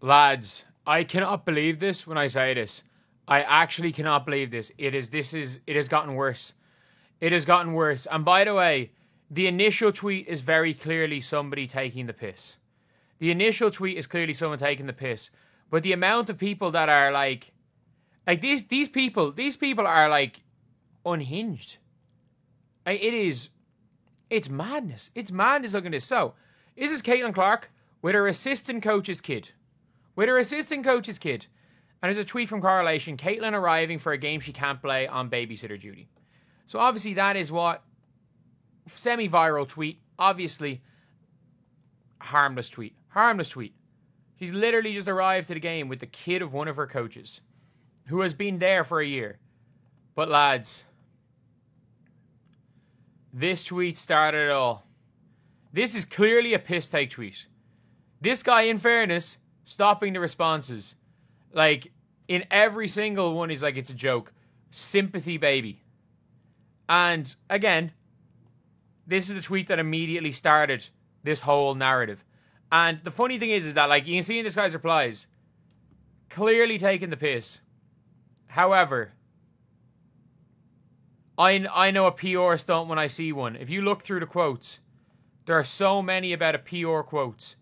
Lads, I cannot believe this when I say this. I actually cannot believe this. It has gotten worse. It has gotten worse. And by the way, the initial tweet is very clearly somebody taking the piss. The initial tweet is clearly someone taking the piss. But the amount of people that are like these people are like unhinged. It's madness. It's madness looking at this. So, this is Caitlin Clark with her assistant coach's kid. With her assistant coach's kid. And there's a tweet from Correlation. Caitlin arriving for a game she can't play on babysitter duty. So obviously that is what semi-viral tweet. Obviously harmless tweet. Harmless tweet. She's literally just arrived to the game with the kid of one of her coaches, who has been there for a year. But lads, this tweet started it all. This is clearly a piss take tweet. This guy, in fairness, stopping the responses. Like, in every single one, he's like, it's a joke. Sympathy, baby. And, again, this is the tweet that immediately started this whole narrative. And the funny thing is that, like, you can see in this guy's replies, clearly taking the piss. However, I know a PR stunt when I see one. If you look through the quotes, there are so many about a PR quotes.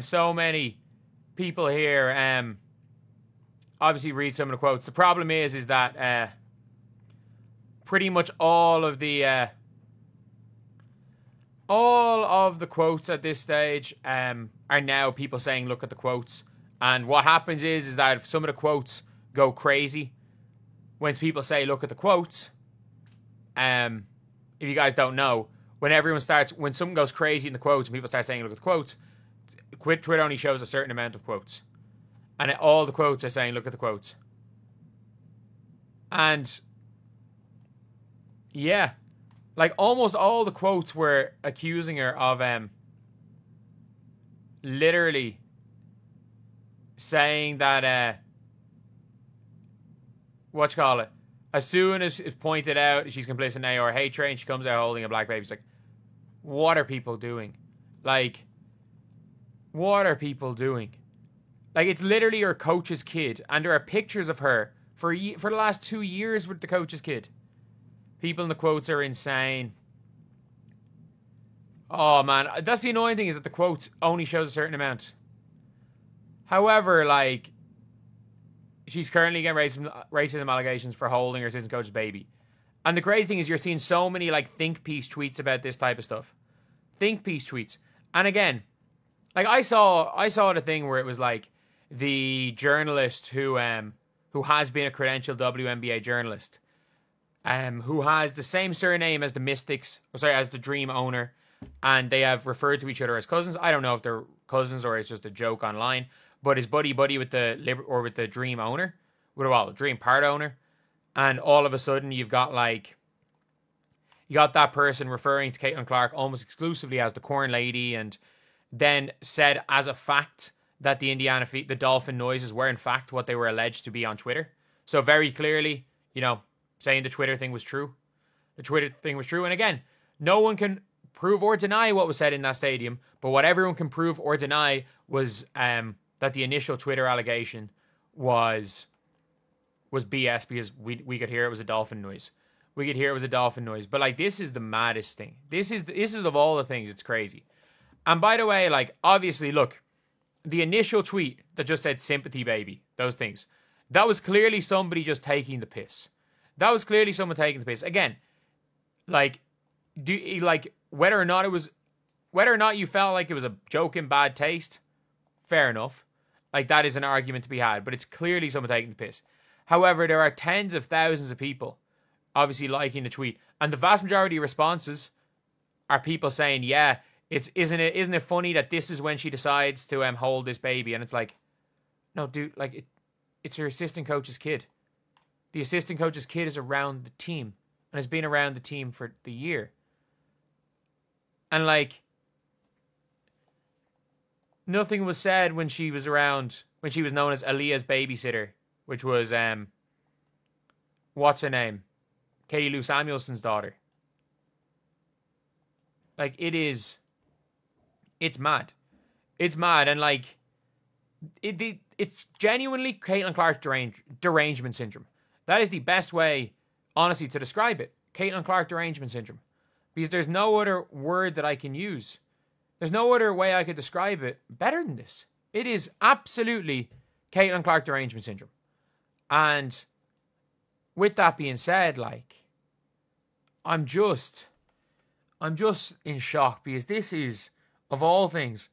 So many people here obviously read some of the quotes. The problem is that pretty much all of the quotes at this stage are now people saying look at the quotes. And what happens is that if some of the quotes go crazy, when people say look at the quotes, if you guys don't know, when something goes crazy in the quotes and people start saying look at the quotes, Twitter only shows a certain amount of quotes. And all the quotes are saying, look at the quotes. And, yeah. Like, almost all the quotes were accusing her of, literally saying that, as soon as it's pointed out she's complicit in AR hate train, she comes out holding a black baby. It's like, what are people doing? Like, what are people doing? Like, it's literally her coach's kid, and there are pictures of her for the last 2 years with the coach's kid. People in the quotes are insane. Oh, man. That's the annoying thing, is that the quotes only shows a certain amount. However, like, she's currently getting racism allegations for holding her assistant coach's baby. And the crazy thing is you're seeing so many, like, think piece tweets about this type of stuff. Think piece tweets. And again, like, I saw the thing where it was like the journalist who has been a credentialed WNBA journalist, who has the same surname as the Mystics, as the Dream owner, and they have referred to each other as cousins. I don't know if they're cousins or it's just a joke online, but his buddy with the Dream owner, Dream part owner, and all of a sudden you got that person referring to Caitlin Clark almost exclusively as the Corn Lady, and then said as a fact that the Dolphin noises were in fact what they were alleged to be on Twitter. So very clearly, saying the Twitter thing was true. The Twitter thing was true. And again, no one can prove or deny what was said in that stadium, but what everyone can prove or deny was that the initial Twitter allegation was BS, because we could hear it was a dolphin noise. We could hear it was a dolphin noise. But, like, this is the maddest thing. This is of all the things, it's crazy. And by the way, like, obviously, look, the initial tweet that just said sympathy, baby, those things, that was clearly somebody just taking the piss. That was clearly someone taking the piss. Again, like, whether or not you felt like it was a joke in bad taste, fair enough. Like, that is an argument to be had, but it's clearly someone taking the piss. However, there are tens of thousands of people obviously liking the tweet, and the vast majority of responses are people saying, yeah, isn't it funny that this is when she decides to hold this baby? And it's like, no, dude, like, it's her assistant coach's kid. The assistant coach's kid is around the team and has been around the team for the year. And, like, nothing was said when she was known as Aaliyah's babysitter, which was, what's her name? Katie Lou Samuelson's daughter. Like, it's mad. It's mad. And, like, It's genuinely Caitlin Clark derangement syndrome. That is the best way, honestly, to describe it. Caitlin Clark derangement syndrome. Because there's no other word that I can use. There's no other way I could describe it better than this. It is absolutely Caitlin Clark derangement syndrome. And with that being said, like, I'm just in shock because this is, of all things,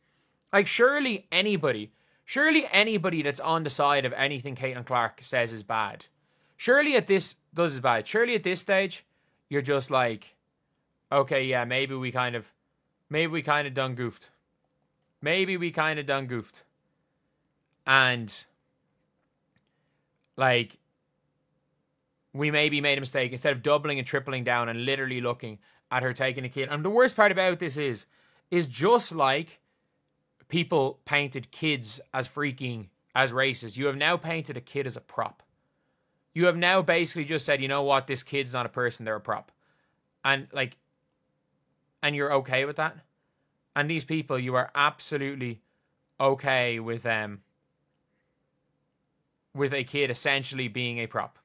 like, surely anybody that's on the side of anything Caitlin Clark says is bad. Surely at this stage, you're just like, okay, yeah, maybe we kind of done goofed. And, like, we maybe made a mistake instead of doubling and tripling down and literally looking at her taking a kid. And the worst part about this is just like people painted kids as racist. You have now painted a kid as a prop. You have now basically just said, you know what, this kid's not a person, they're a prop. And you're okay with that? And these people, you are absolutely okay with them, with a kid essentially being a prop.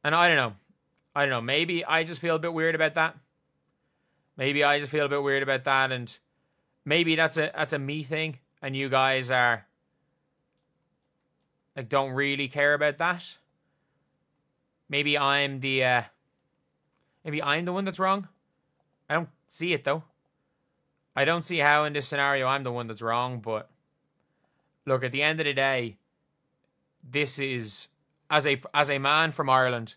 And I don't know. Maybe I just feel a bit weird about that. And maybe that's a me thing, and you guys are like don't really care about that. Maybe I'm the one that's wrong. I don't see it though. I don't see how in this scenario I'm the one that's wrong, but look, at the end of the day, this is, as a man from Ireland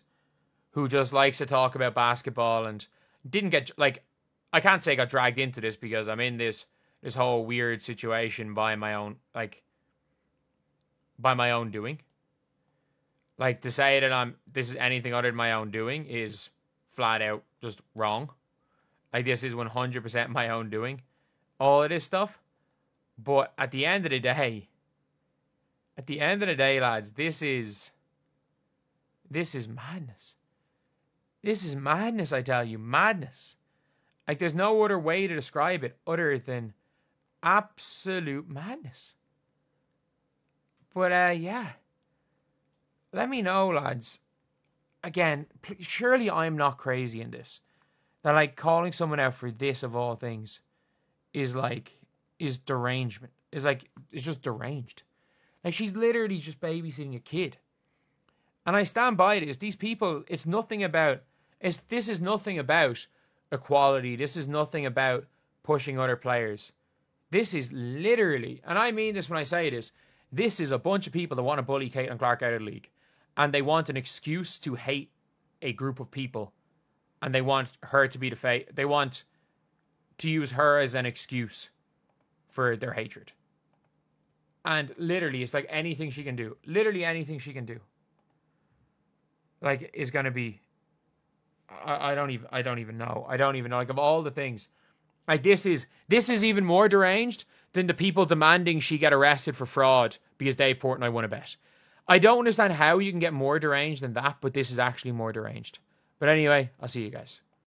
who just likes to talk about basketball and didn't get, like, I can't say got dragged into this because I'm in this whole weird situation by my own doing. Like, to say that this is anything other than my own doing is flat out just wrong. Like, this is 100% my own doing, all of this stuff. But at the end of the day, lads, this is madness. This is madness, I tell you, madness. Like, there's no other way to describe it other than absolute madness. But, yeah. Let me know, lads. Again, surely I'm not crazy in this. That, like, calling someone out for this, of all things, is derangement. It's just deranged. Like, she's literally just babysitting a kid. And I stand by this. These people, this is nothing about equality. This is nothing about pushing other players. This is literally, and I mean this when I say this is a bunch of people that want to bully Caitlin Clark out of the league. And they want an excuse to hate a group of people. And they want her to be they want to use her as an excuse for their hatred. And literally, it's like anything she can do. Literally anything she can do. Like, is going to be... I don't even know. Like, of all the things, like, this is even more deranged than the people demanding she get arrested for fraud because Dave Portnoy won a bet. I don't understand how you can get more deranged than that, but this is actually more deranged. But anyway, I'll see you guys.